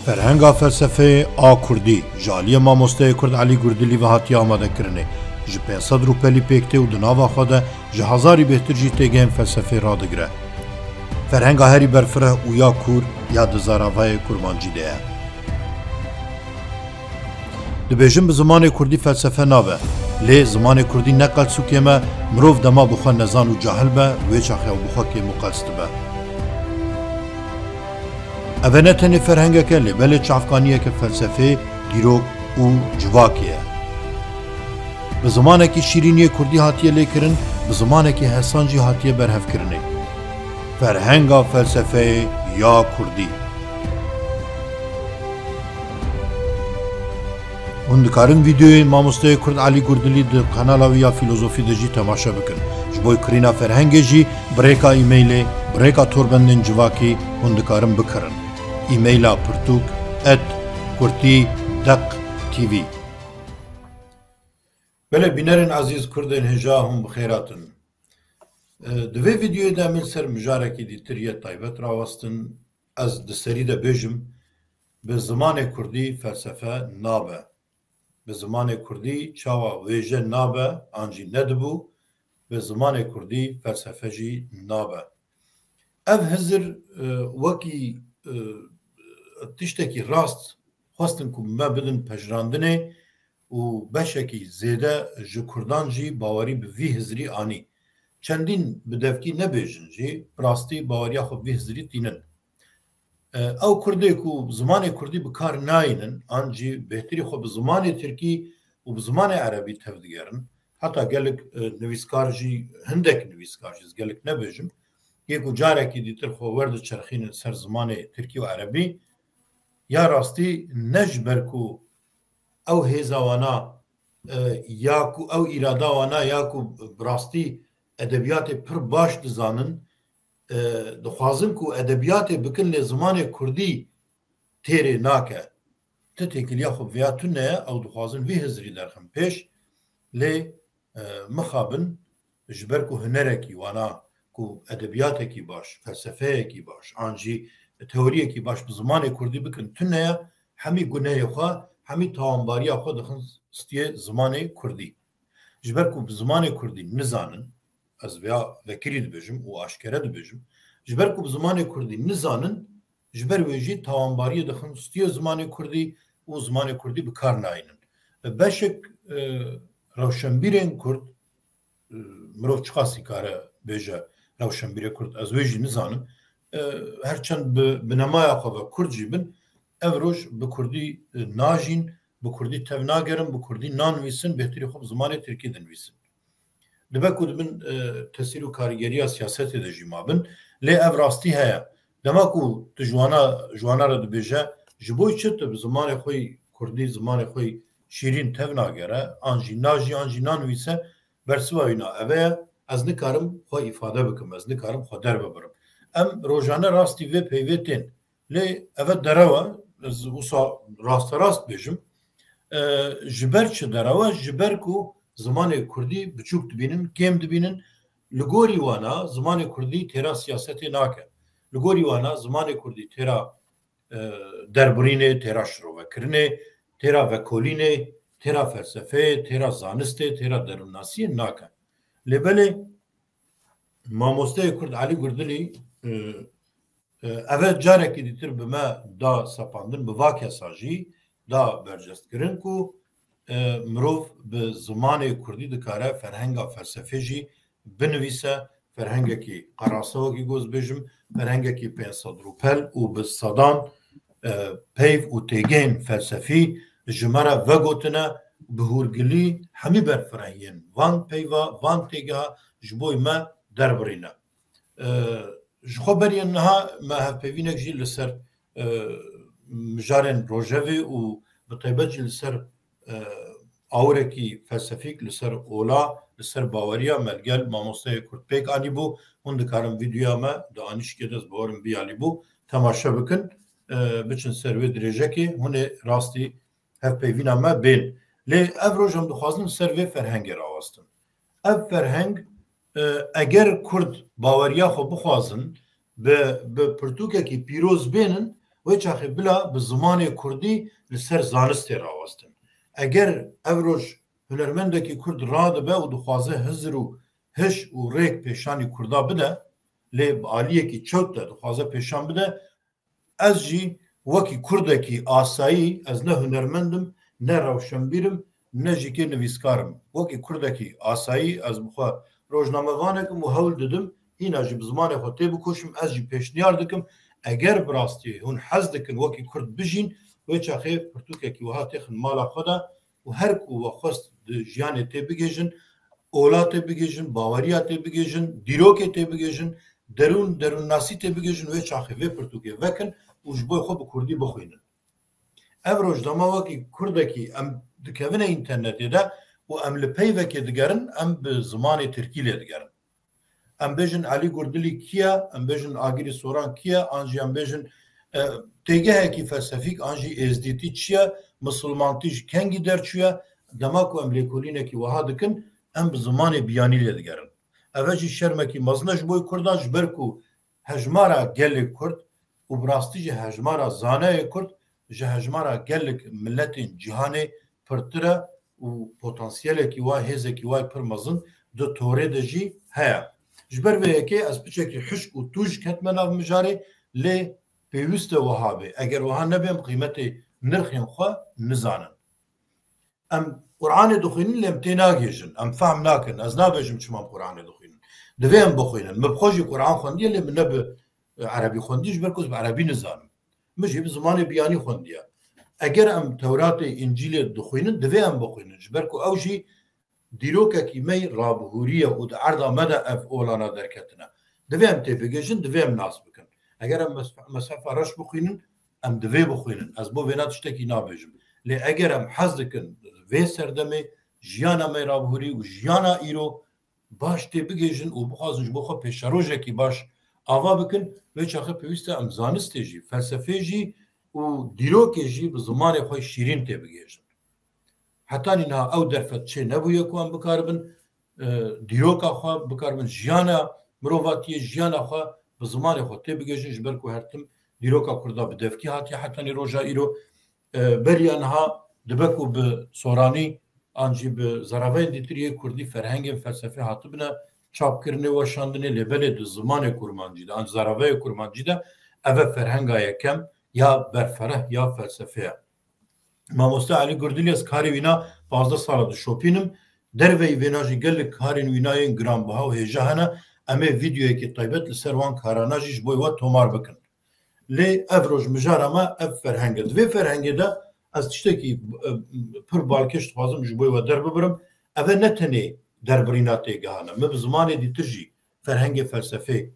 فرهنگا فلسفه آ کردی جالی مامۆستای کورد علی گوردلی و هاتی ئامادەکردنێ ji 500 روپەلی پێکتێ و دناوا خۆ de ji hezarî bêhtir jî têgehên felsefê radigire. Ferhenga herî berfireh û ya Kur ya di zaravayê kurmancî de ye. Dibêjin bi zimanê Kurdî felsefe nabe. Lê zimanê Kurdî ne qelsûkê me mirov dema bi xwe nezan û cahil be wê çaxya û bi xwe kêm û qels dibe. Ev ne tenê ferhengeke lê belê çavkaniyeke felsefê, dîrok û civakê ye. Bi zimanekî şîrîniyê Kurdî hatiye lêkirin, bi zimanekî hesan jî hatiye berhevkirinê. Ferhenga felsefeyê ya Kurdî. Hûn dikarin vîdeoyê mamosteyê Kurd Alî Gurdilî di kanala wî ya Filozofî de jî temaşa bikin. Ji bo kirîna ferhengê jî birêka îmeylê, birêka torbendên civakî hûn dikarin bikirin. İmeyla pirtûk@kurtî.tv. Bele bînerên ezîz Kurdên hêja hûn bi xêr hatin. Di vê vîdeoyê de min ser mijarekî dîtir yê taybet rawestin, ez di serî de bêjim bi zimanê Kurdî felsefe nabe. Bi zimanê Kurdî çawa wêje nabe an jî nedibû, bi zimanê Kurdî felsefe jî nabe. Ev hizir wekî tiştekî rast xwestin ku me bidin pejirandinê û beşekî zêde ji Kurdan jî bawerî bi vî hizirî anî. Çendîn bi devkî nebêjin jî rastî baweriya xwe vî hizirî tînin. Ew Kurdê ku zimanê Kurdî bi kar nayînin an jî bêhtirî xwe bi zimanê Tirkî û bi zimanê Erebî tev digerin. Heta gelek nivîskar jî hindek nivîskar jî gelek nebêjim. Yê ku carekî dîtir xwe werdiçerxînin ser zimanê Tirkî û Erebî ya rastî ne ji ber ku ew hêza wana ya ku ew îrada wana ya ku bi rastî edebiyatê pir baş dizanin dixwazin ku edebiyatê bikin lê zimanê Kurdî têrê nake. Ti têkiliya xwe vêya tune ye ew dixwazin vî hizirî derxin pêş lê mixabin ji ber ku hunerekî wana ku edebiyatekî baş, felsefeyekî baş, an jî teoriyekî baş bi zimanê Kurdî bikin tune ye hemî gunehê xwe, hemî tawambariya xwe dixin stiyê zimanê Kurdî. Ji ber ku bi zimanê Kurdî nizanin, ez veya vekirî dibêjim û aşkere dibêjim, ji ber ku bi zimanê Kurdî nizanin, ji ber wê jî tawambariyê dixin stiyê zimanê Kurdî û zimanê Kurdî bi kar nayînin. Beşek rewşenbîrên Kurd mirov çiqasî kare bêje rewşenbîrê Kurd ez wê jî nizanim herçend bi nemaya xwe ve Kurd jî bin ev roj bi Kurdî najîn, bi Kurdî tev nagerin, bi Kurdî nanivîsin, bêhtirî xwe bi zimanê Tirkî dinivîsin. Dibe ku dibin tesîr û karîgeriya siyasetê de jî mabin, lê ev rastî heye. Dema ku tu jwana re dibêje ji bo çi tu bi zimanê xwe Kurdî zimanê xwe şîrîn tev nagere, an jî najî an jî nanivîse bersiva wîna ev ye ez nikarim xwe îfade bikim, ez nikarim xwe derbibirim. Em rojane rastî vê peyvê tên. Lê ev derewe ez wisa rasterast bêjim ji ber çi derewe ji ber ku zimanê Kurdî biçûk dibînin, kêm dibînin, li gorî wana zimanê Kurdî têra siyasetê nake. Li gorî wana zimanê Kurdî têra derbirînê, têra şirovekirinê, têra vekolînê, têra felsefeyê, têra zanistê, têra derûnnasiyê nake. Lê belê mamosteyê Kurd Alî Gurdilî ev carekî dîtir bi me da sepandin, bi va kesa jî da bercestkirin ku mirov bi zimanê Kurdî dikare ferhenga felsefê jî binivîse, ferhengekî qerasewekî goz bêjim, ferhengekî 500 rûpel û bi sedan peyv û têgehên felsefî ji me re vegotine bi hûrgilî hemî berfirehiyên van peyva, van têgeha ji bo me derbirîne. Ji xwe beriyên niha me hevpeyvînek jî li ser mijarên rojevê û bi taybet jî li ser awrekî felsefîk li ser ola, li ser baweriya melgel mamosteyê Kurd pêk anîbû, hûn dikarin vîdeoya me di anîşkê de ez bawerim biyalîbû temaşa bikin, biçin ser wê dirêjekê hûnê rastî hevpeyvîna me bên. Lê ev roj em dixwazin ser vê ferhengê rawestin. Ev ferheng eger Kurd baweriya xwe bixwazin bi pirtûkekî pîroz bênin وی چاخی بلا به زمان کردی لسر زانستی راوستن اگر اوروش هنرمندکی کرد راده به و دخوازه هزر و هش و ریک پیشانی کردا بده لی عالیه کی چوت ده دخوازه پیشان بده از جی وکی کردکی آسایی از نه هنرمندم نه روشنبیرم نه جیکی نویسکارم وکی کردکی آسایی از بخوا روزنامه وانکم و هول ددم اینا جی بزمان خود تی بکوشم از جی پیشنیار دکم اگر براستی هون حز دکن وکی کرد بجین و چاخه پرتوککی وها تخن مالا خدا و هر کو وخواست جیانه تی بگیجن اولا تی بگیجن باوریا تی بگیجن دیروکه تی بگیجن درون ناسی تی بگیجن و چاخه و پرتوکه وکن و جبوی خود بکردی بخوینن ev rojnama wekî Kurdekî em dikevine înternetê de û em li peyvekê digerin em bi zimanê Tirkî lê digerin. Em bêjin Elî Gurdilî kiye, em bêjin Agirî Soran kiye, an jî em bêjin têgehekî felsefîk an jî êzdîtî çi ye, misilmantî ji kengî derçûye, dema ku em lêkolînekî wiha dikin, em bi zimanê biyanî lê digerin. Ev jî şermekî mezin e ji bo Kurdan ji ber ku hejmara gelê Kurd û bi rastî jî hejmara zaneyê Kurd ji hejmara gelek milletên cîhanê pirtir e û potansiyelekî wa hêzekî wa pir mezin di torê de jî heye. Ji ber vê yekê ez piçekî hişk û tûj ketme nav mijarê lê pêwîst e wiha bê. Eger wiha nebe em qîmetê nirxên xwe nizanin. Em Qur'anê dixwînin lê em tê nagêjin. Em fehm nakin. Ez nabêjim çima em Qur'anê dixwînin. Divê em bixwînin. Min bi xwe jî Qur'an xwendiye lê min ne bi erebî xwendî ji ber ku ez bi erebî nizanim. Min jî bi zimanê biyanî xwendiye. Eger em Tewratê İncîlê dixwînin divê em bixwînin ji ber ku ew jî dîrokekî me rabihûriye û di erda me de ev olana derketine. Divê em tê bigêjin, divê em nas bikin. Eger em meshefa reş bixwînin, em divê bixwînin. Ez bo vêna tiştekî nabêjim. Lê eger em hez dikin vê serdemê jiyana me rabihûrî û jiyana îro baş tê bigêjin û bixwazin ji bo xwe pêşerojekî baş ava bikin vê çaxê pêwîst e em zanistê jî, felsefê jî û dîrokê jî bi zimanê xwe şîrîn tê bigêjin. Heta nîna ew derfet çê nebûye ku em bikaribin dîroka xwe bikaribin jiyana mirovatiyê jiyana xwe bi zimanê xwe tê bigêjin ji ber ku her tim dîroka Kurda bi devkî hatiye hetanî roja îro beriya niha dibe ku bi soranî an jî bi zeraveyên dîtiriyê Kurdî ferhengên felsefê hatibine çapkirinê weşandinê lêbelê di zimanê kurmancî de an zeraveyê kurmancî de ev e ferhenga yekem ya berfereh ya felsefê ye. Mamoste Elî Gurdilî ez karê wîna 15 sala dişopînim. Derveyî wêna jî gelek karên wînayên giranbiha û hêja hene em ê vîdyoyekê taybet li ser wan karana jî ji bo we tomar bikin. Lê ev roj mijara me ev ferheng e. Di vê ferhengê de ez tiştekî pir balkêş dixwazim ji bo we derbibirim. Ev e ne tenê derbirîna têgehan e. Me bi zimanê dîtir jî ferhengê felsefê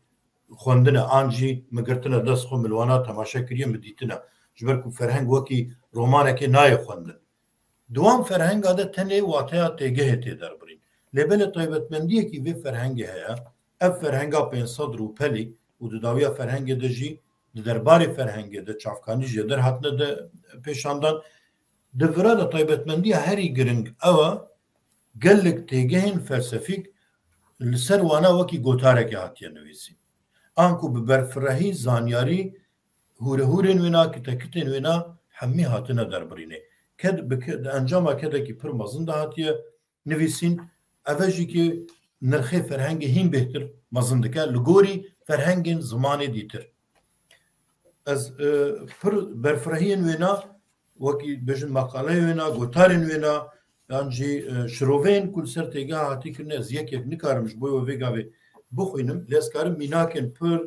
xwendine an jî me girtine dest xwe milwana temaşe kiriye me dîtine. Ji ber ku ferheng wekî romanekê nayê xwendin. Duwan ferhenga de tenê wateya têgehê tê derbirîn. Lêbelê taybetmendiyekî vê ferhengê heye, ev ferhenga pênsedr û pelî û di dawiya ferhengê de jî di derbarê ferhengê de çavkanî jê derhatine de pêşandan di vira de taybetmendiya herî giring ew e gelek têgehên felsefîk li ser wana wekî gotarekê hatiye nivîsîn. An ku bi berfirehî zanyarî hûrehûrên wêna kitekitên wêna hemî hatine derbirînê. Encama kedekî pir mezin de hatiye nivîsîn ev e jî ki nirxê ferhengê hîn bêhtir mezin dike li gorî ferhengên zimanê dîtir. Ez pir berfirehiyên wêna wekî bêjin maqaleyê wêna, gotarên wêna yan jî şiroveyên ku li ser têgeha hatî kirine ez yekek nikarim ji bo we vê gavê bixwînim lê ez karim mînakên pir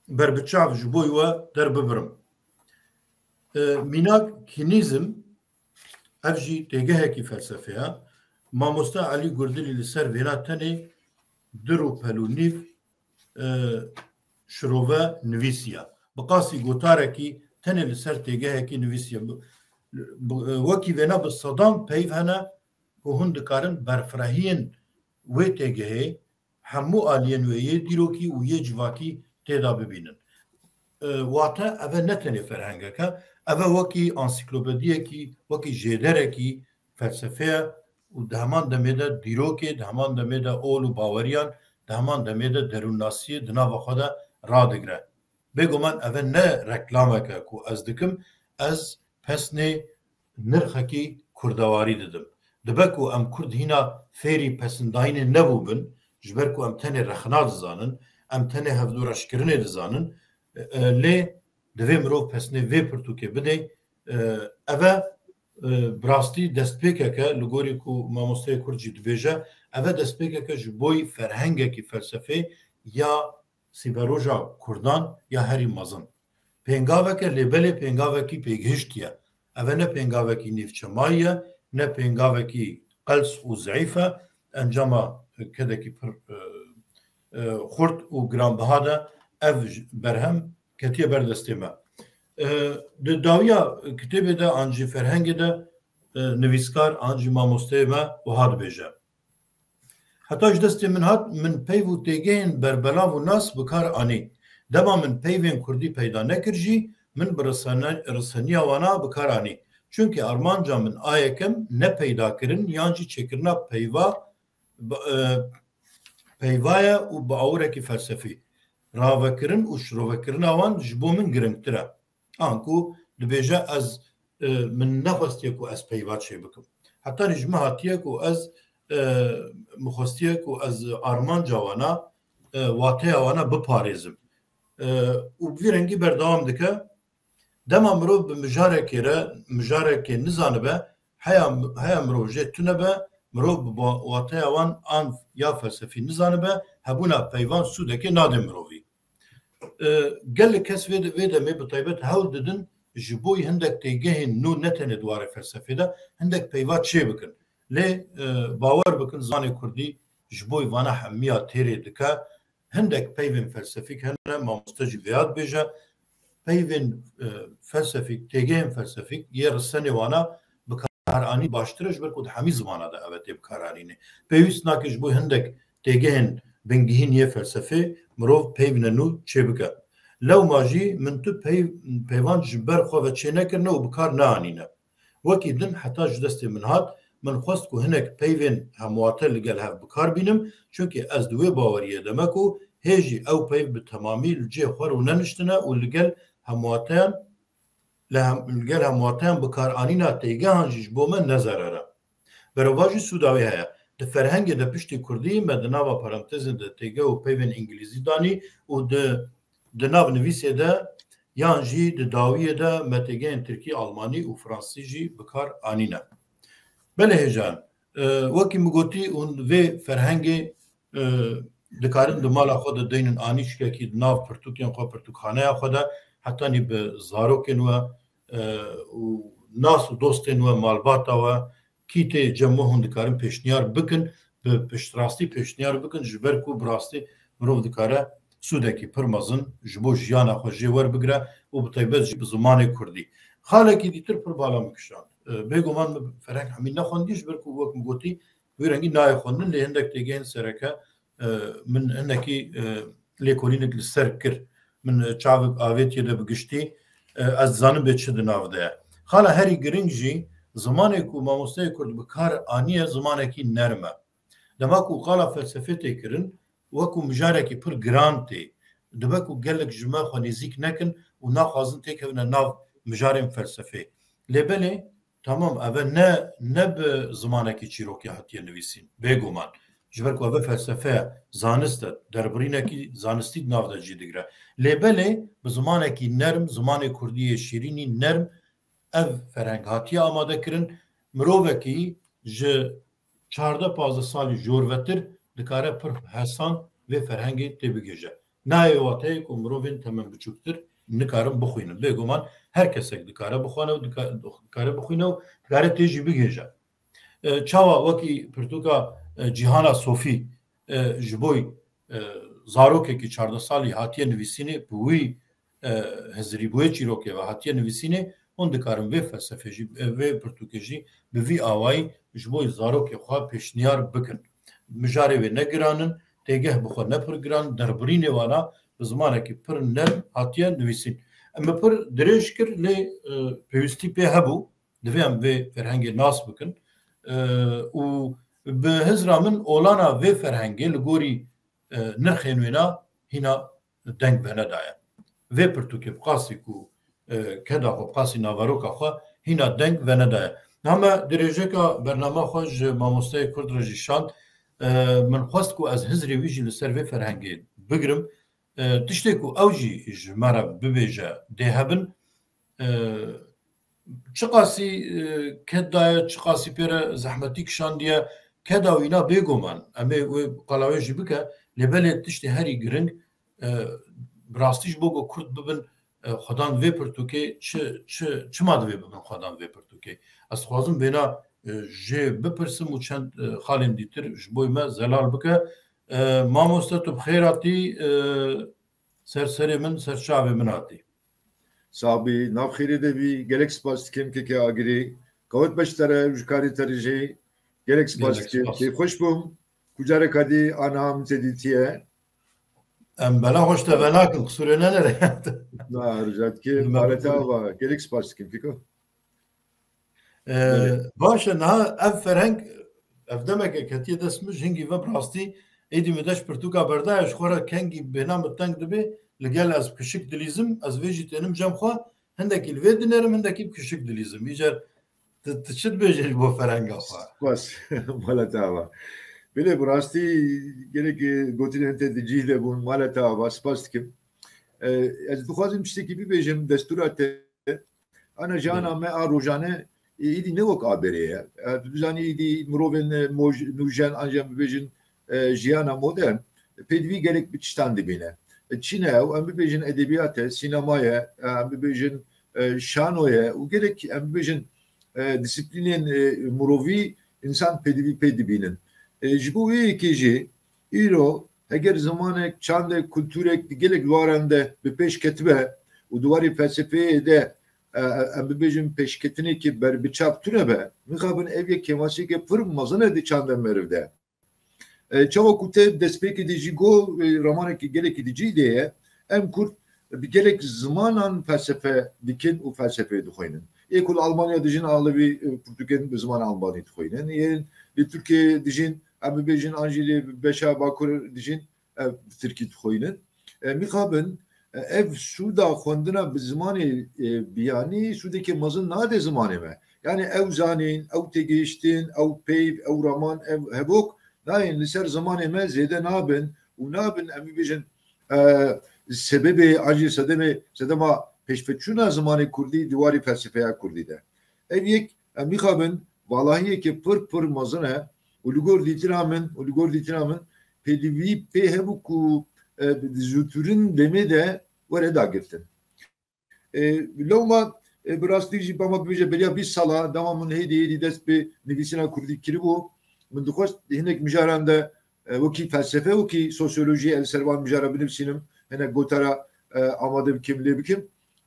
berbiçav ji bo we derbibirim. Mînak kînîzm ev jî têgehekî felsefê ye. Mamoste Elî Gurdilî li ser vêna tenê dir û pel û nîv şirove nivîsiye. Bi qasî gotarekî tenê li ser têgehekî nivîsiye. Wekî vêna bi sedan peyv hene ku hûn dikarin berfirehiyên wê têgehê hemû aliyên wê yê dîrokî û yê civakî têda bibînin. Wate ev ne tenê ferhengek e, ev wekî ansiklopediyekî, wekî jêderekî felsefê ye û di heman demê de dîrokê, di heman demê de ol û baweriyan, di heman demê de derûnnasiyê di nava xwe de radigire. بگو من اول نه رکلامه که از دکم از پسنه نرخکی کردواری ددم دبکو ام کرد هینا فێری پەسەنداینێ نەبووبن ji ber ku em tenê rexna dizanin em tenê hevdûreşkirinê dizanin lê divê mirov pesnê vê pirtûkê bide ev e bi rastî destpêkeke li gorî ku mamosteyê Kurd jî dibêje ev e destpêkeke ji bo ferhengekî felsefê ya sîberoja Kurdan ya herî mezin pêngaveke lêbelê pêngavekî pêgihişt ye ev e ne pêngavekî nîvçemayî ye ne pêngavekî qels û zeîf e encama kedekî pir xurt û giranbiha de ev berhem ketiye ber destê me di dawiya kitêbê de an jî ferhengê de nivîskar an jî mamosteyê me wiha dibêje heta ji destê min hat min peyv û têgehên berbelav û nas bi kar anî dema min peyvên kurdî peyda nekir jî min bi riseniya wana bi kar anî çünkü armanca min ayekem ne peyda kirin yan jî çêkirina peyvaya û bi awrekî felsefî ravekirin û şirovekirina wan ji bo min giringtir e an ku dibêje ez min nexwestiye ku ez peyva çê bikim heta ji me hatiye ku ez mixwestiye ku ez armanca wana wateya wana biparêzim û bi vî rengî berdewam dike dema mirov bi mijarekê nizanibe heya mirov jê tune be mirov bi wateya wan an ya felsefî nizanibe hebûna peyvan sûdekê nade mirovî gelek kes vê demê bi taybet hewl didin ji bo hindek têgehên nû ne tenê dwarê felsefê de hindek peyva çê bikin lê bawer bikin zanê Kurdî ji bo vana hemiya têrê dike hindek peyvên felsefîk hene mamoste jî vêya dibêje peyvên felsefîk têgehên felsefîk yê risenê wana bikaranî baştir e ji ber ku di hemî zimana de ev tê bikaranîne pêwîst nake ji bo hindek têgehên bingihîn yê felsefê mirov peyvîne nû çê bike lewma jî min tu peyvan ji ber xwe ve çê nekirine û bikar neanîne wekî din heta ji destê min hat min xwest ku hinek peyvên hemwate li gel hev bikar bînim çünkü ez di wê baweriyê deme ku hêjî ew peyv bi temamî li cê xwe û neniştine û li gel hemwateyan bikaranîna têgehan jî ji bo me nezarer e bereva jî Sûdawê heye di ferhengê de piştî Kurdî me di nava parantezên de têge û peyvên îngilîzî danî û di nav nivîsê de yan jî di dawiyê de me têgehên Tirkî Almanî û Fransî jî bikar anîne belê hêjan wekî min gotî û vê ferhengê dikarin di mala xwe de deynin anî şikekî di nav pirtûkên xwe pirtûkxaneya xwe de hetanî bi zarokên we û nas û dostên we malbata we kîtê cem hûn dikarin pêşniyar bikin bi piştrastî pêşniyar bikin ji ber ku bi rastî mirov dikare sûdekî pir mezin ji bo jiyana xwe jê werbigire û bi taybet jî bi zimanê Kurdî xalekî dîtir pir bala min kişand bêguman ferheng hemî nexwendî ji ber ku wek min gotî wê rengî nayê xwendin lê hindek têgehên sereke min hinekî lêkolînek li ser kir min çavek avêtiye de bigiştî ez zanim bê çi di nav de ye xala herî giring jî zimanê ku mamosteyê Kurd bikar anîye zimanekî nerm e dema ku qala felsefê tê kirin wekû mijarekî pir giran tê dibe ku gelek ji me xwe nêzik nekin û naxwazin têkevine nav mijarên felsefê lêbelê tamam ev ne bi zimanekî çîrokî hatiye nivîsîn bêguman ji ber ku ev felsefe zanist e derbirînekî zanistî nav de jî digire lêbelê bi zimanekî nerm zimanê Kurdiyê şîrînî nerm ev ferheng hatiye amade kirin mirovekî ji 14-15 salî jorvetir dikare pir hesan vê ferhengê tê bigêje nayê wateyê ku mirovên temen biçûktir nikarin bixwînin bêguman her kesek dikare bixwane û dikare bixwîne û dikare tê jî bigêje çawa wekî pirtûka Cîhana Sofî ji bo zarokekî 14 salî hatiye nivîsînê bi wî hezirîbûyê çîrokê ve hatiye nivîsînê hûn dikarin vê felsefê jî vê pirtûkê jî bi vî awayî ji bo zarokê xwe pêşniyar bikin mijarê wê negiranin têgeh bi xwe ne pir giran derbirînê wana bi zimanekî pir nerm hatiye nivîsîn em pir dirêj kir lê pêwîstî pê hebû divê em vê ferhengê nas bikin û bi hizra min olana vê ferhengê li gorî nirxên wêna hîna deng venedaye vê pirtûkê qasî ku keda xwe qasî navaroka xwe hîna deng venedaye. Heme dirêjeka bername xwe ji mamosteyê Kurd re jî şand min xwest ku ez hizrê wî jî li ser vê ferhengê bigirim tiştê ku ew jî ji me re bibêje dê hebin çi qasî kedaye çi qasî pê re zehmetî kişandiye keda wîna bêguman em ê wê qelawê jî bike lêbelê tiştê herî giring bi rastî ji bo ku Kurd bibin xwedan vê pirtûkê çima divê bibin xwedan vê pirtûkê ez dixwazim vêna jê bipirsim û çend xalên dîtir ji bo me zelal bike mamoste tu bi xêr hatî serserê min serçavê min hatî Sabi navxêrê de bî gelek spas dikim keke agirê qewet beş tere ji karê te re jê gelek spas dikim tê xweş bûm ku careka dî ana min tê dîtiye em bela xweş te venakin qisûrê nenere na rica dikim malete ava gelek spas dikim keko baş e niha ev ferheng ev demeke ketiye dest min hingî ve bi rastî êdî min deş pirtûka berdaye ji xwe re kengî bêhna min teng dibe li gel ez kişik dilîzim ez vê jî tênim cem xwe hindekî li vê dinerim hindekî kişik dilîzim îcer tu çi dibêje ji bo ferhenga xwe spas malete ava bilê bi rastî gelek gotinên te dicî de bûn malete ava spas dikim ez dixwazim tiştekî bibêjim destûra te ana jana me a rojane îdî ne wek aberê ye tu zanî îdî mirovên nûjen ancak bibêjin jiyana modern pêdivî gelek bi tiştan dibîne Çin'e, em bibêjin edebiyate, sinemaya, em bibêjin şanoye û gelek em bibêjin disîplînên mirovî insan pêdivî pê dibînin. Ji bo wê yekê jî îro heger zamanek çandek kultûrek gelek waran de bi pêş ketibe û duwarê felsefeyê de em bibêjin pêşketinekî berbiçap tune be mixabin ev yek kemasîke pir mezin di çandem meriv de. Çava ku te destpêkê de jî got ramanekî gelekî dicî de ye em Kurd bi gelek zimanan felsefe dikin û felsefeyê dixwînin. Ê ku li Almanya dijîn alevî Portûgên bi ziman Almanî dixwînin. Yên li Tirkiyeyê dijîn em bibêjin an jî lê beşa Bakur dijîn ev Tirkî dixwînin. Mixabin ev sûda xwendina bi zimanê biyanî sûdekî mezin nade zimanê me. Yani ew zanîn, ew têgihiştin, ew peyv, ew raman, ew hevok Nayên li ser zamanê me zêde nabin û nabin em bibêjin sebebê an jî sedema pêşveçûna zimanê Kurdî diwarê felsefeya Kurdî de. Ev yek em mixabin valahiyekê pir mezin e û li gor dîtina min pêdivî pê hebû ku zûtûrin demê de were dagirtin. Lewma bi rastî jî bama bibêje beriya 20 sala dema min hêdî dest bi nivîsîna Kurdî kiribû من دخواست هنک مجاران ده وکی فلسفه وکی سوسیولوژی السروان مجارا بنفسینم هنک گوتارا آماده بکیم لی بکیم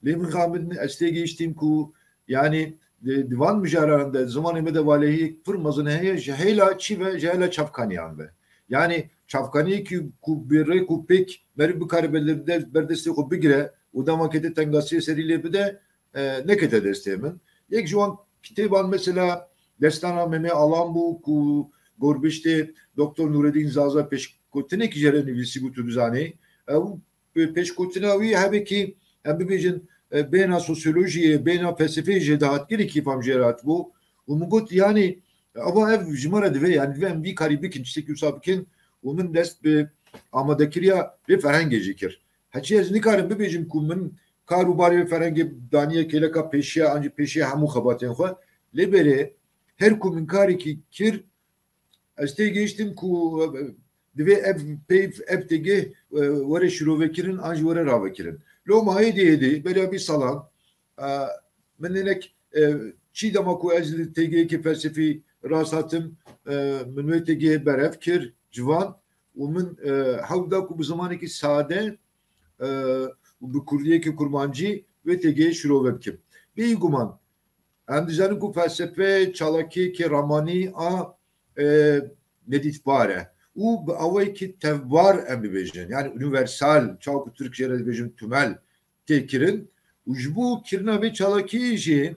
لی من خامد استیگی iştim ku yani divan müjarlarında zamanı medevalehi fırmazın heye jehela çi ve jehela çapkaniyan ve yani çapkani ki ku bir ku pek meri bu karibelerde berdesti ku bigre u da makete tengasiye seriyle bir de ne kete desteğimin yek şu an kitaban mesela Destana meme alan bu ku gorbişte Doktor Nureddin Zaza peşkotine ki jereni visi bu tüzane peşkotinavi habe ki hem bibêjin bena sosyolojiye bena felsefeye jedahat geri ki fam jerat bu umugot yani ama ev jimara dve yani ve bir karibikin işte kusabikin onun dest be amadakiriya ve ferhengecikir haçi ez nikarim bibêjin ku min karubari ferhenge daniye keleka peşiya anji peşiya hamu xabaten xwe lebere her ku min karê kir ez tê gehiştim ku divê ev peyv ev têgeh were şîrovekirin an jî were ravekirin. Loma hêdî beriya bir salan min hinek çî dema ku ez li têgehekî felsefî rast hatim min wê têgehê berev kir civan û min hewda ku bi zimanekî sade û bi kurdiyekî kurmancî wê têgehê şîrove bikim. Bêguman em dizanin ku felsefe çalakî ki ramanî a nedîtbar e û bi awayê ki tevbar em bibêjin yani universal çawa ku Türkçe re dibêjin tümel tê kirin û ji bo kirina vê çalakiyê jî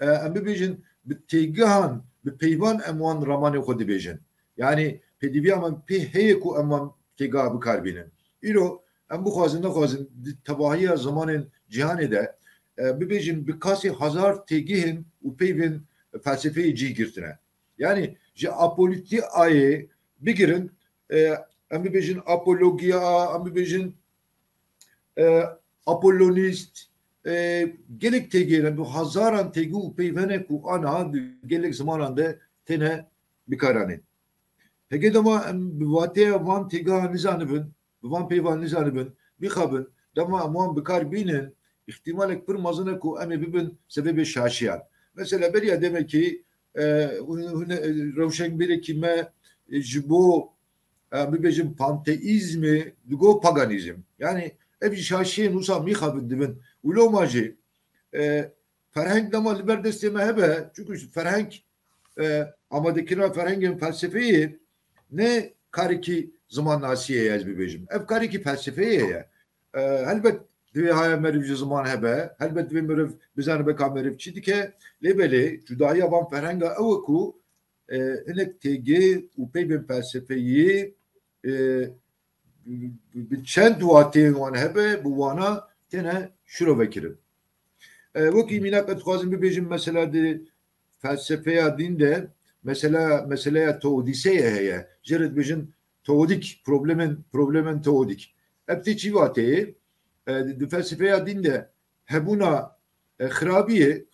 em bibêjin bi têgihan bi peyvan em wan ramanê xwe dibêjin yani pêdiviya me pê heye ku em wan têgiha bikarbînin îro em bu xwazin nexwazin tebahiya zamanên cîhanê de bibêjin bi kasî hezar têgihên û peyvên felsefeyê cî girtine. Yani ji apolitîayê bigirin em bibêjin apologiya, em bibêjin apollonist gelek têgihên bu hezaran têgî û peyvenek û aniha gelek zamanan de têne bikaranên. Heke dema em bi vatiya van têgeha nizanibin, bi van peyvan nizanibin, bixabin, dema em wan bikar bînin, ihtimalek pir mezin e ku em ê bibin sebebê şaşiyan. Mesela beriya demek ki rewşenbêrekî me ji bo bibêjin panteîzmê digo paganîzm. Yani ev şaşiyên wisa mîxabin dibin. Û loma jî ferheng dema li ber destê me hebe, çünkü ferheng amadekirina ferhengên felsefeyê ne karikî zimannasiyê ye ez bibêjim. Ev karikî felsefeyê ye. Helbet divê haya meriv ji ziman hebe, helbet divê meriv bizanibe ka meriv çi dike, lêbelê cudahiya van ferhenga ew e ku hinek têgê û peyvên felsefeyî bi çend watiyên wan hebe, bu wana têne şirovekirin. Wekî mînak ez dixwazim bibêjim mesela di felsefeya din de meseleya teodîseyê heye. Jê re dibêjin teodik problemên teodik. Ev tê çi wateyê? Di felsefeya din de hebûna xirabiyê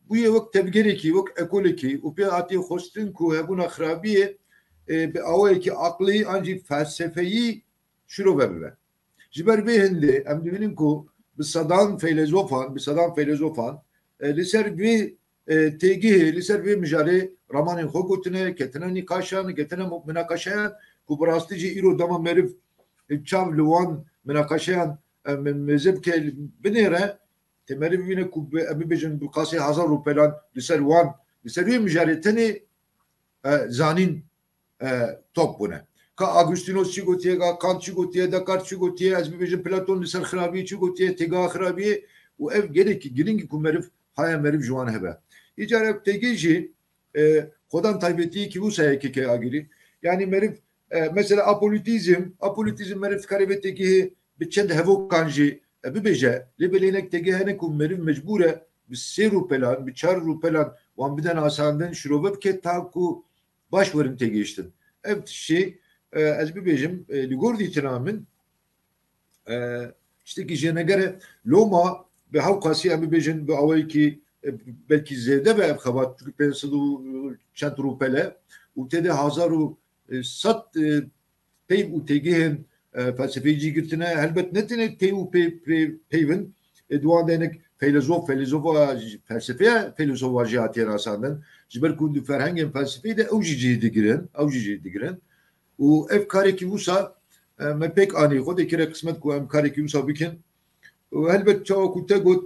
bû yê wek tevgerekî, wek ekolekî û pê hatiye xwestin ku hebûna xirabiyê bi awayekî aqlî an jî felsefeyî şirove bibe. Ji ber vê hindê em dibînin ku bi sedan filozofan li ser vê têgihê, li ser vê mijarê ramanên xwe gotine, ketine nîqaşan, ketine münaqeşeyan ku bi rastî jî îro dema meriv çav li wan münaqeşeyan mezin bike binêre tê meriv bîne ku em bibêjin bi qasî hezar û pelan li ser wan, li ser vê mijarê tenê zanîn top bune. Ka Agustinos çi gotiye, ka Kant çi gotiye, Descartes çi gotiye, ez bibêjim Platon li ser xirabiyê çi gotiye, têgeha xirabiyê û ev gelekî girîngî ku meriv haya meriv ji wan hebe. Îcar ev têgê jî xwedan taybetiyê ki wisa yekeke agirî. Yani meriv mesela apolitîzm meriv dikarê vê têgihê bi çend hevokan jî bibêje lêbelênek têgê hene ku meriv mecbûr e bi sê rû pelan, bi çar rû pelan wan bidin asandin şirove bike ta ku baş werin têgihiştin. Ev tişê ez bibêjim li gor dîtina min tiştekî jênegere loma bi hew qasî em bibêjin bi awayekî belkî zêde be ev xebat çünkü pênc sed û çend rûpele û têde hezar û sed peyv û têgihên felsefeyî cî girtine helbet ne têne peyv û peyvin duan denek felozofa felsefeya felozofa jî hatiye rasandin ji ber ku di ferhengên felsefeyê de ew jî cî digirin û ev karekî wisa me pêk anî xwe dêkire qismet ku em karekî wisa bikin û helbet çawa ku te got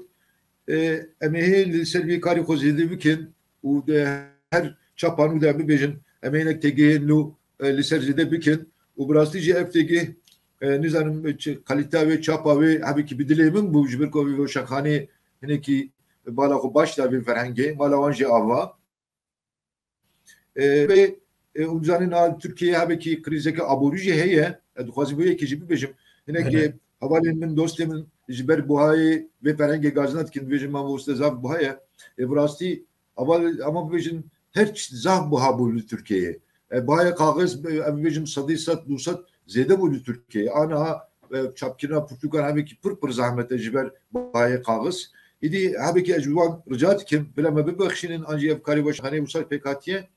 em ê hê li ser vê karê xwe zêde bikin û de her çapan û de bibêjin em ê hinek têgihên nû li ser zêde bikin û bi rastî jî ev têgih nizanim kalîteya wê çapa wê hebekî bi dilê min bû ji ber ku wê weşanxanê hinekî bala xwe baş da vê ferhengê mala wan jî ava ve uzanın Türkiye habeki krizeki aborji heye dixwazim bu yekî jî bibêjim hinek havalên min dostê min ji ber buhayê vê ferhengê gazina dikin bêjin ma woste zav buhaye bi rastî ama bibêjin her zav buha bû li Türkiye'ye buhaya kaxiz em bêjim sedî sed dû sed zêde bû li Türkiye'ye aniha çapkirina Portugal habekî pir zahmet e ji ber buhayê kaxiz îdî habekî ez ji wan rica dikim bila me bibexşînin an jî ev karê weşanxaneyê wisa pêk hatiye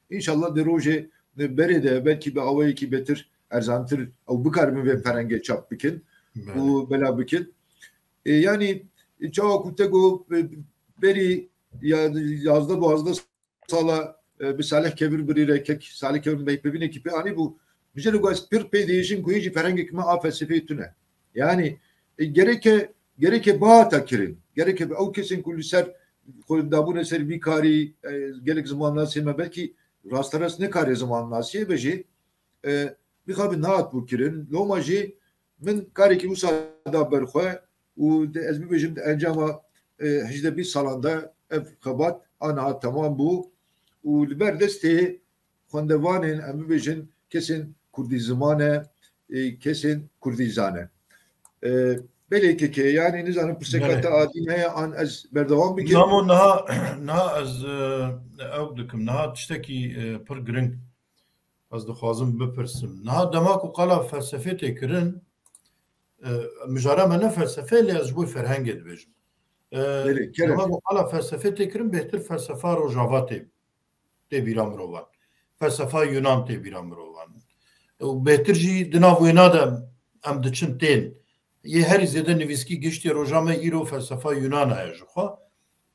İnşallah de rojê berê de belkî bi awayekî betir erzantir ew bikaribin vê ferhengê çap bikin û bela bikin yani çawa ku te got berî yazda duazda sala bi salih kevir birî kek salih kevir bey pevînekî pê anî bû bijî gaz pir pê değişin ku jî ferhengekî me a felsefeyê tune yani gereke bahata kirin gereke ew kesên ku li ser dabûne ser vî karî gelek zimanasê me belkî rastarast ne karê zimanasiyê be jî bixabin nahat bû kirin loma jî min karekî wisa da berxwe û ez bibêjim di encama hejde bîst salan de ev xebat aniha temam bû û li ber destê xwendevanên em bibêjin kesên kurdî zimane kesin Kurdizane. Belki ki yani nizanın pırsekata adine an az berdevam bikin. Namo naha az ew dikim naha tiştekî pir giring ez dixwazim bipirsim. Niha dema ku qala felsefê tê kirin mijara me ne felsefe lê ez ji bo ferhengê dibêjim. Dema ku qala felsefê tê kirin bêhtir felsefa Rojava tê bîra mirovan. Felsefa Yunan tê bîra mirovan. û bêhtir jî di nav wêna de em diçin tên. Yê herî zêde nivîskî giştê roja me îro felsefa Yunan heye ji xwe.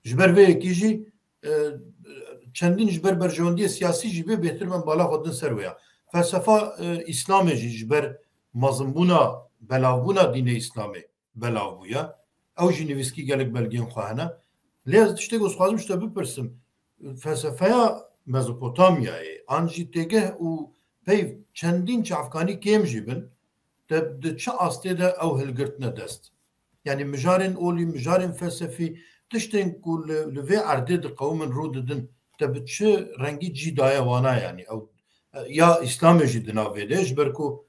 Ji ber vê yekî jî çendîn ji ber berjewendiyê siyasî jî bê bêhtir me bala xwe din ser wê ya. Felsefa İslamê jî ji ber mezimbûna belavbûna dînê İslamê belav bûye. Ew jî nivîskî gelek belgên xwe hene. Lê ez tiştek ez dixwazim ji te bipirsim. Felsefeya Mezopotamyayê an jî têgeh û peyv çendîn çavkanî kêm jî bin di çi astê de ew hilgirtine dest. Yani mijarên olî, mijarên felsefî tiştên ku li vê erdê di qewmin rû didin te bi çi rengî cî daye wana yani ew ya İslamê jî di nav vê de ji ber ku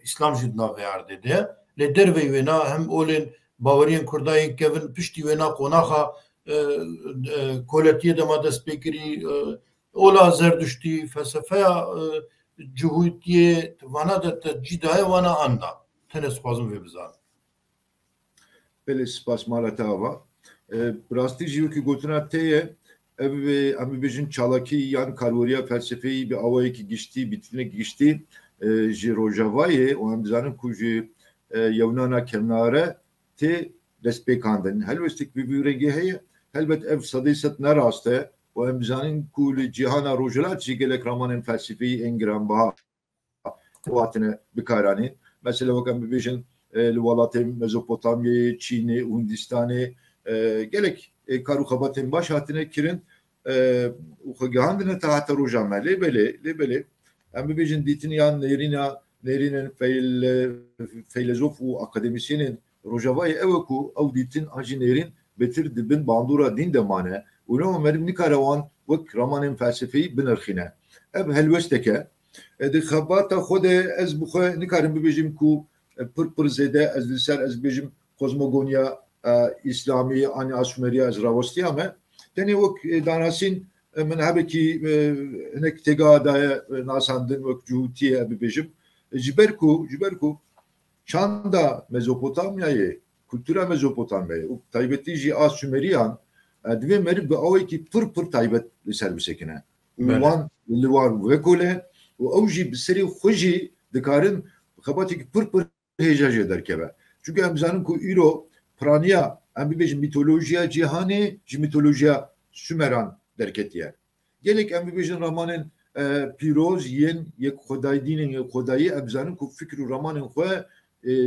İslam jî di nav vê erdê de lê dervê wêna hem olên baweriyên Kurdayên kevin piştî wêna qonaxa koletiyê dema dest pêkirî ola zerdüştî felsefeya cihûtiyê vana de te cî daye wana an da tenê dixwazim vê bizanim. Belê spas mala te ava. Rastî jî wekî gotina tê ye ev em bibêjin çalakî yan karoriya felsefeyî bi awayekî giştî bitînek giştî ji Rojavayê û em dizanin ku ji yewnana kenare tê destpêkandin. Helbestek bi vî rengê heye helbet ev sedê sed nerast e û em dizanin ku li cîhana rojhilat jî gelek ramanên felsefeyî ên giranbiha hatine bikaranîn. Mesela wek em bibêjin li welatên Mezopotamyayê, Çînê û Hindistanê gelek kar û xebatên baş hatine kirin û xwe gihandine te heta roja me lê belê em bibêjin dîtiniyan nêrînên feylezof û akademîsyenên Rojavayê ew e ku ew dîtin an jî nêrîn betir dibin bandora dîn de mane û ne meriv nikare wan wek ramanên felsefeyî binirxîne. Ev helwestek e di xebata xwe de ez bi xwe nikarim bibêjim ku pir zêde ez li ser ez bêjim kozmogonya İslamî anya Sumeriya ez rawistiya me tenê wek danasîn min hebekî hinek têga daye nasandin wek cihûtiyê bibêjim ji ber ku çanda Mezopotamyayê kultura Mezopotamyayê û taybetî jî a Sumeriyan divê meriv bi awekî pir taybet li ser bisekine wan li wan vekole û ew jî bi serê xwe jî dikarin xebatekî pir hêja jê derkeve. Çünkü em zanin ku îro praniya em bibêjin mitolojiya cîhanê ji mitolojiya Sümeran derketiye. Gelek em bibêjin ramanên pîroz yên yek xwedayî dînên yek xwedayî em zanin ku fikr û ramanên xwe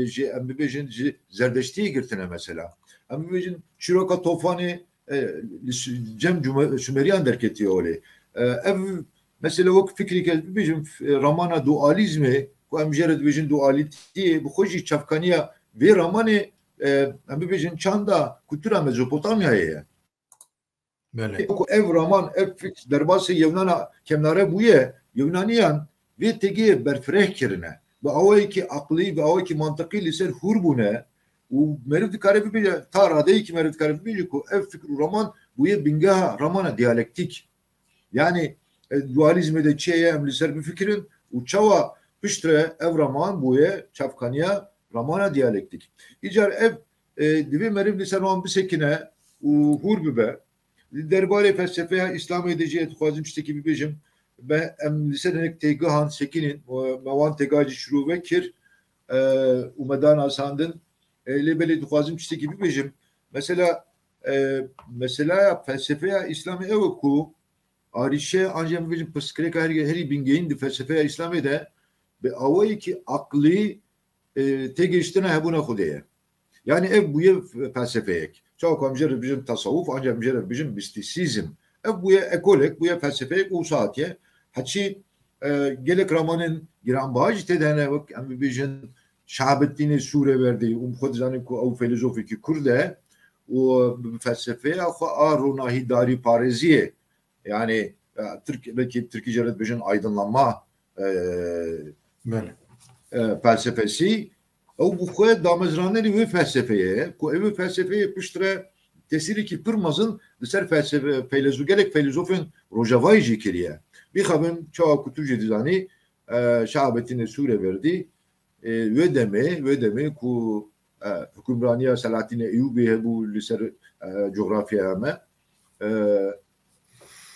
ji em bibêjin ji zerdeştiyê girtine mesela. Em bibêjin çîroka tofanê cem Sümeriyan derketiye olê. Ev mesela wek fikrî bibêjin ramana dualizmê ku em jê re dibêjin dualitiyê bi xwe jî çavkaniya vê ramanê em bibêjin çanda kultura Mezopotamyayê ye. Ev raman ev fikr derbasê yewnana kemnare bûye Yewnaniyan vê tegiyê berfireh kirine bi awayekî aqlî bi awayekî mantiqî li ser hûr bûne û meriv dikare bibêje ta radeyekî meriv dikare bibêje ku ev fikr û raman bûye bingeha ramana diyalektik. Yani dualizmê de çi ye em li ser bifikirin û çawa piştre ev raman bûye çavkaniya ramana diyalektik. İcar ev divê meriv li ser wan bisekine û hûr bibe derbarê felsefeya İslamê de jî dixwazim tiştekî bibêjim em li ser hinek têgihan sekinin me wan têga jî şîrû vekir û me danasandin lê belê dixwazim tiştekî bibêjim mesela felsefeya İslamê ew e ku arîşe ancak em bibêjin pirsgirêka herî bingehîn di felsefeya İslamê de bi awayekî aqlî têgihiştina hebûna Xwedê ye. Yani ev bûye felsefeyek. Çawa ku em jê re bibêjin tasawuf ancak em jê re bibêjin mistisîzm. Ev bûye ekolek, bûye felsefeyek û saatiye. Heçî gelek ramanên giranbiha jî tê de hene wek em bibêjin Şahabettinê Sûre verdî û xwe dizanin ku ew filozofekî Kurd e û felsefeya xwe a ronahîdarî parêziyê yani belki Türkîce re dibêjin aydınlanma felsefesi o bu kadar damızranları ve felsefeye ku ev felsefeye piştire tesiri ki pırmazın ser felsefe filozofelik filozofun rojavayı kiriye bir habın çoğu kutucu dizani şahabetine sure verdi ve deme ku hükümraniye Selahattin Eyyubi bu liser coğrafya ama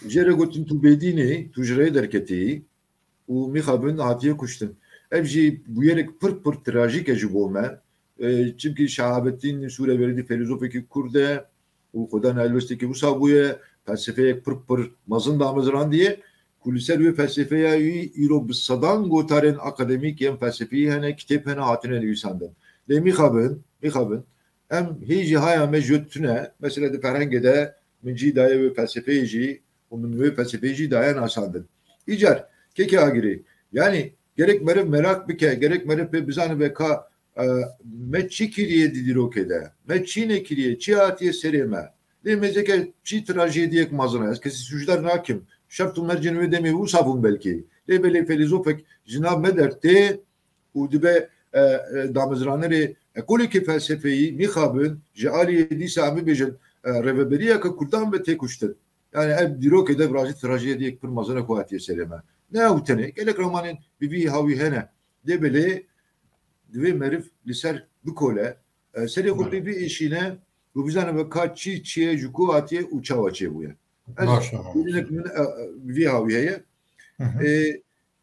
jere gotin tu bedini tu jere derketi u mihabın hatiye kuştun evji bu yerek pır trajik ecibome çünkü Şahabettin sure verdi filozofiki kurde u kodan elbesteki bu sabuye felsefeye pır mazın damızran diye kuliser ve felsefeye iro bisadan gotaren akademik yem felsefeyi hene kitap hene hatine nüvisandım. De mihabın em hici haya mecüttüne mesela de ferhengede minci daya ve felsefeyi o min ve felsefeyi daya nasandım. İcar keke agiri yani gerek meref merak bike gerek meref be bizanı ve ka meçi kiriye didirokede meçine kiriye çiatiye sereme demezeke çi trajediyek mazına eskisi suçlar hakim şartun merceni ve demi usabun belki de böyle filozofik jinab mederte u dibe damızranları ekoliki felsefeyi mihabın cealiye disami bejin reveberiye ka kurdan ve tekuştur yani ev dirokede brajit trajediyek pır mazına kuatiye sereme ne avtene gerek romanın bibi havi hene de böyle ve merif liser bu kole seri kutu bir işine bu bizane ve kaççı çiye juku atiye uçav açıya bu ya. Bir haviyeye.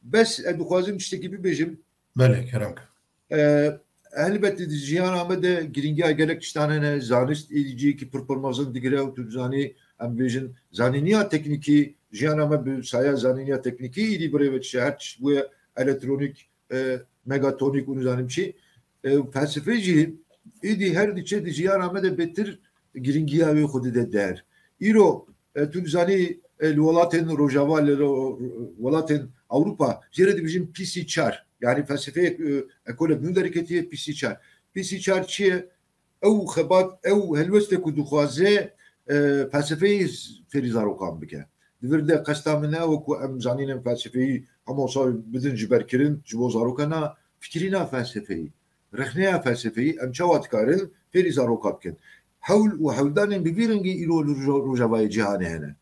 Bes edukozim işte gibi bejim. Böyle Kerem. Elbette Cihan Ahmet'e giringe gerek iştahane zanist edici ki performansın digre utuzani ambejin zaniniya tekniki Cihan Ahmet saya zaniniya tekniki idi brevet şehir bu elektronik megatonik unuzanim şey felsefeci idi her diçe di Cihan Ahmet'e betir giringiya ve xude der. İro tuzani Volaten Rojava Volaten Avrupa jere bizim pisi çar yani felsefe ekole bünün hareketi pisi çar. Pisi çar çiye ev xebat ev helveste ku duxaze felsefeyi ferizar okam bike. Diverde kastamine o ku em zaninen felsefeyi ama olsa bidin ciberkirin cibo zarokana fikrina felsefeyi rehneya felsefeyi em çavat karin ferizar okapken. Havl ve havdanen bibiringi ilo Rojava'yı cihane hene.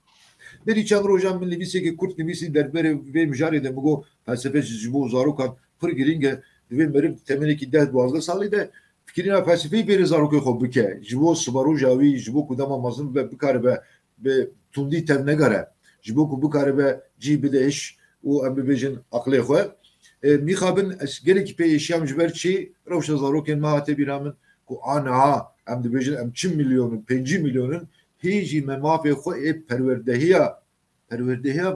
Beri çan hocam min livisi ki kurt livisi derbere ve müjarede bu felsefe jibo zarukan pır giringe ve merim temeli ki deh boğazda salı da fikrina felsefeyi beri zarukan hobbike jibo subaru javi jibo kudama mazın ve bu karbe ve tundi tevne gare jibo ku bu karbe cibi de iş o ambibejin aklı xwe mihabın gerek pe eşyam jiberçi ravşa zarukan mahate biramın ku ana am dibejin am 2 milyonun 5 milyonun hici memafe xwe perverdehiya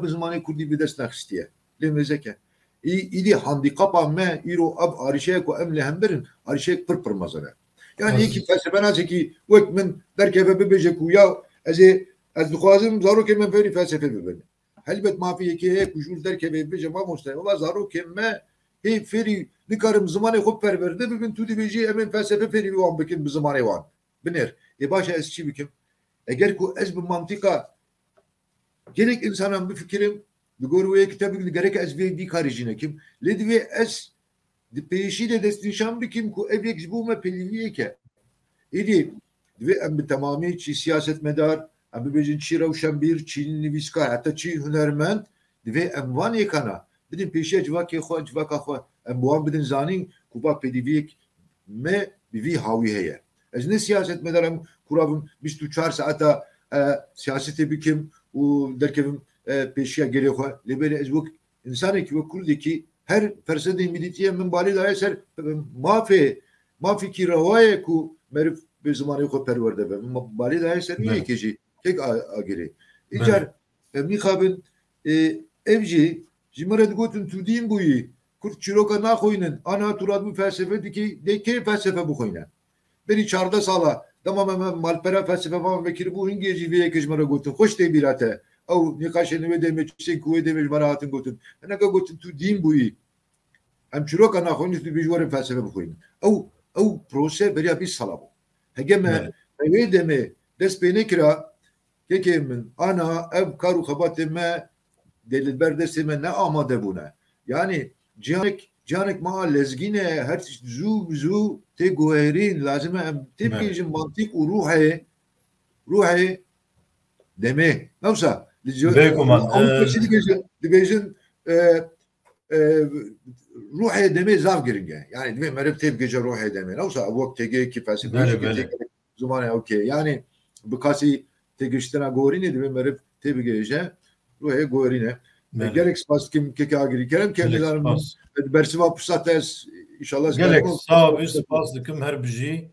bi zimanê Kurdî bi dest nexistiye lê mêzeke îdî handikapa me îro ev arîşeyek ku em li hem birin arîşeyek pir mezin e yani yekî felsefe naçekî wek min derkeve bibêje ku ya ez dixwazim zarokê me fêrî felsefe bibin helbet mafî yekî heye ku jûr derkeve bibêje mamoste wala zarokê me hê fêrî nikarim zimanê xwe perverde bibin tu dibêjî em ê felsefe fêrî wan bikin bi zimanê wan binêr başa ez çi bikim eğer ku ez bi mantıka gerek insanın bir fikrim Gurveye kitabı gerek ez bir karıcına kim ledve ez de peşi de destinşan bir kim ku evek bu me peliviye ke idi ve em tamamı çi siyaset medar em bejin çi ravşan bir çinli viska hatta çi hünermend ve em van yekana bidin peşi civak xo civak xo em bu bidin zanin ku ba peliviyek me bir havi heye ez ne siyaset medarım kuravım 24 saata siyasete bikim u derkevim peşiye geliyor lebele ezbuk insanı ki ve kuldeki her fersede militiye min bali da eser mafi ki ravaye ku merif bir zamanı ko perverde ve bali da eser niye keci tek agiri icar mihabın evci jimaret gotun tudin buyi kurt çiroka na koynen ana turad bu felsefe diki de ke felsefe bu koynen beni çarda sala tamam malpera felsefe falan vekili bu İngilizce bir ekşmara gotun hoş de birate او نقاش نوی دمی چه کوی دمی جماعتن گفتن انا گفتن تو دین بویی هم چرا کنا خونی تو بیجوار فلسفه بخوین او پروسه بریا بی صلابو هگم نوی دمی دست بینه کرا که من انا ev karu xabat me delil berdesi me ne amade buna yani جانك ما لزقينه هر زو تي جوهرين لازم ام تبقي منطق وروحي دمه نوسا بيكمان او ديفيجن روحي دمه زاف جرينجا يعني دمه مرب تبقي روحي دمه نوسا وقت تجي كيف اسبوع زمان اوكي يعني بكاسي تجيشتنا جوريني دمه مرب تبقي روحي جورينه جالك سباس كم كاغري كلام كامل برسما بساتس ان شاء الله جالك صاب سباس دكم هر بجي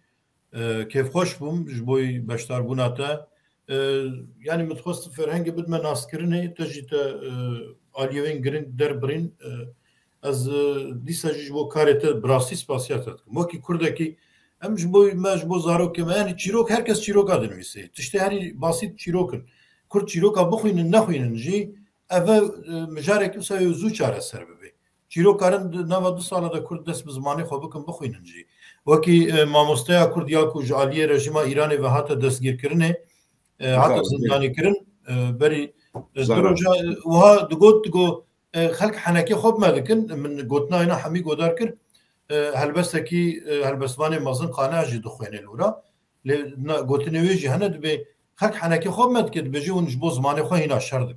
كيف خوش بوم جبوي بشتار بوناتا يعني متخصص فرهنگ بد من ناسكرنه تجيت اليوين جرين دربرين از دیسا جبو کارت براستی سپاسیات موکی کردکی ام جبوی ما جبو زارو که یعنی چیروک herkes چیروک adınmışı işte her basit çirokun kurd çiroka bخوینن نخوینن جی اول مجارek وسای زو چاره سر ببی çirokarın 92 ساله kurd دست زمانی خو بکن بخوینن جی وکی ماموستیا kurd یا کو جالیه رژیم ایران و hatta دستگیر کرنه hatta زندانی کرن بری دروجا وها دگوت خلق حنكي خوب ما لكن من قوتنا هنا حمي قدار كر هلبسكي هلبسواني مازن قناع جي دخوين الورا قوتنا ويجي هنا دبي خلق حنكي خوب ما تكد بيجي ونجبو زماني خو هنا شردك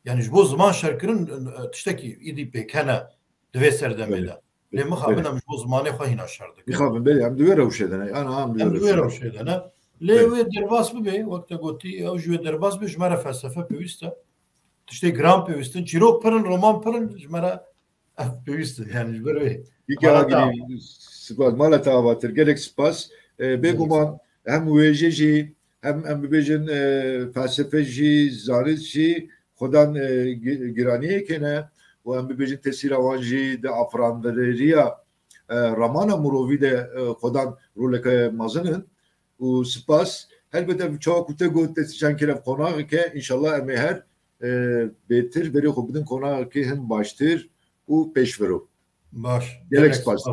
يعني جبو زمان شركرن تشتكي ايدي بكنا دبي سردميدا لما خابنا مجبو زماني خو هنا شردك يخاف بالي عم دويره وشدنا انا عم دويره وشدنا ليه درباس ببي وقت قوتي او جوي درباس بيج مره فلسفه بيستا تشتي جرام بيوستن چیروک پرن رومان پرن جمرا بيوست يعني جبري يجي سباز مالا تاباتر جالك سباس بيجومان هم ويجي هم بيجن فلسفه جي زارد جي خدان گرانیه کنه و هم بيجن تسير وانجي ده افراندريا رمانا مروفي ده خدان رولك مازنن و سپاس البته çok kutu تسيشان كلام قناع که انشالله امهر بهتر بری خوب بدن کنار که هم باشتر و پیش برو باش گلکس پاس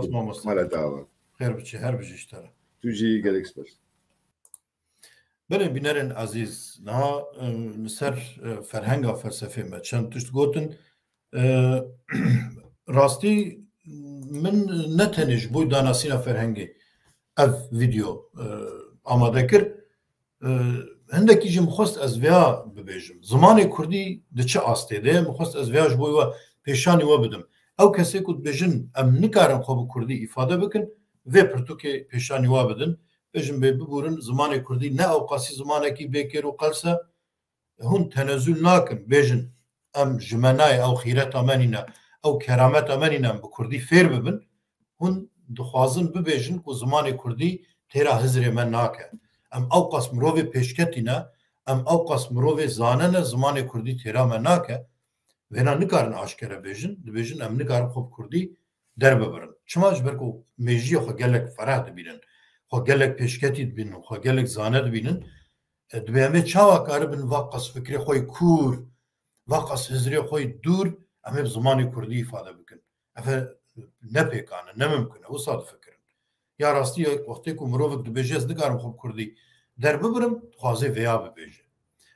مالا دعوت خیر بچه هر بچه اشتره توجی گلکس پاس بله بینرین عزیز نه نسر فرهنگ و فلسفه ما چند توشت گوتن راستی من نتنج بوی داناسینا فرهنگی اف ویدیو آماده کرد هندکی جم خواست از ویا ببیجم زمان کردی دچه آستیده مخواست از ویاش بوی و پیشانی و بدم او کسی کد بجن ام نکارم خوب کردی ifade بکن و پرتو که پیشانی و بدن بجم ببورن زمان کردی نه او قاسی زمانه کی بکر و قلسه هون تنزل ناکن بجن ام جمنای او خیرت امانینا او کرامت امانینا بکردی فیر ببن هون دخوازن ببیجن که زمان کردی تیرا هزر من ناکه ام او قسم روی پیشکتینا ام او قسم روی زانن زمان کردی تیرا من ناکه ونا نکارن آشکره بیجن ام نکارن خوب کردی در ببرن چما جبر کو میجی خو گلک فرح دبینن خو گلک پیشکتی دبینن خو گلک زانه دبینن دبیمه چاوا کاربن واقص فکری خوی کور واقص هزری خوی دور ام زمان کردی ifade بکن اف نپیکانه نممکنه و صاد فکرن یا راستی وقتی کو مروک دبیجه از نکارم خوب کردی در ببرم خوازه ویا ببیجه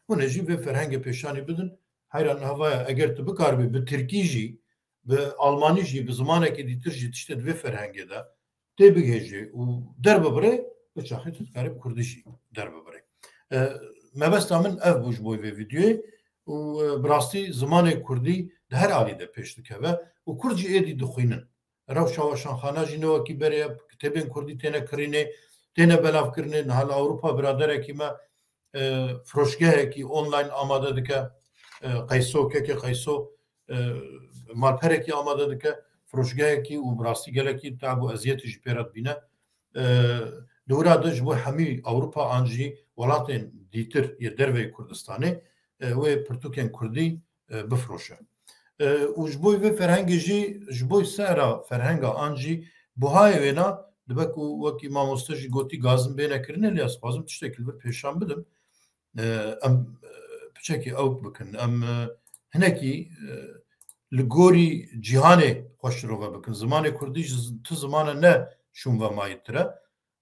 و نجی به فرهنگ پیشانی بدن hayran havaya eğer te bikarbi bi Tirkî jî bi Almanî jî bi zimanekî dîtir jî tiştê divê ferhengê de tê bigêjî û derbibire bi çaxî tu dikarî Kurdî jî derbibire mebesta min ev bû ji bo vê vîdyoyê û bi rastî zimanê Kurdî di her alî de pêş dikeve û Kurd jî êdî dixwînin rewşa weşanxana jî newekî berê kitêbên Kurdî têne kirînê têne belavkirinê niha li Ewropa biraderekî me firoşgehekî online amade dike قیسو که قیسو مالپرکی آماده دکه فروشگاهی که و براستی گلکی تعب و ازیتش پیرد بینه دورا دش بو همی اروپا آنجی ولاتن دیتر یه دروی کردستانه و پرتوکن کردی بفروشه و جبوی و فرهنگی جی جبوی سعرا فرهنگ آنجی بوهای وینا دبکو وکی ما مستجی گوتی گازم بینه کرنه لیاس بازم تشتکل بر پیشان بدم بچکی اوت بکن ام هنکی لگوری جهانی خوش رو بکن زمان کردی تو زمان نه شون و مایتره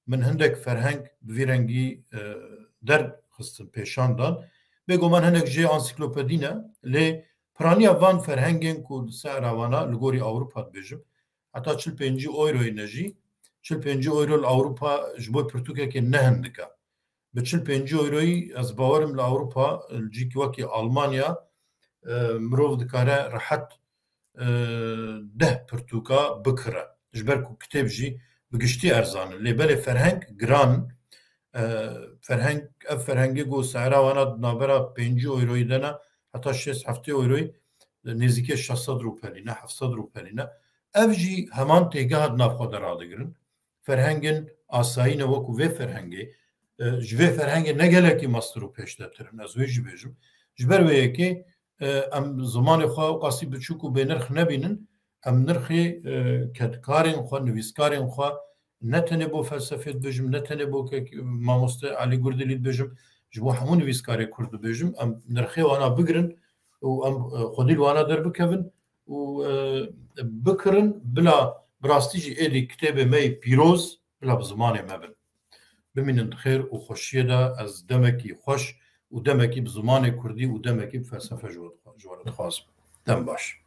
من هندک فرهنگ بویرنگی در خستم پیشاندان بگو من هنک جه انسیکلوپدی نه لی پرانی وان فرهنگین کود سعراوانا لگوری اوروپا بجم حتی 45 euroی نجی 45 euro Avrupa ji bo pirtûkekê ne hindike bi 45 euroyî ez bawerim li Avrupa cîkî wekî Almanya mirov dikare rehet 10 pirtûka bikire ji ber ku kitêb jî bi giştî erzan lê belê ferheng giran ferheng ev ferhengê got sehra wana navbera 5 euroyî de ne heta 6-7 euroyî nêzîkî 600 rûpelî ne 700 rûpelî ne ev jî heman têgeha navxwe de radigirin ferhengên asayî ne wekû vê ferhengê ji vê ferhengê ne gelekî master û pêşdevtirin ez wê jî bêjim ji ber wê yekê em zimanê xwe qasî biçûk û bênirx nebînin em nirxê karên xwe nivîskarên xwe ne tenê bo felsefê dibêjim ne tenê bo mamoste Alî Gurdilî dibêjim ji bo hemû nivîskarê Kurd dibêjim em nirxê wana bigirin û em xwedî li wana derbikevin û bikirin bila bi rastî jî êdî kitêbê me yê pîroz bila bi zimanê me bin bimînin xêr û xweşiyê de ez demekî xweş û demekî bi zimanê Kurdî û demekî bi felsefe ji we dixwazim dem baş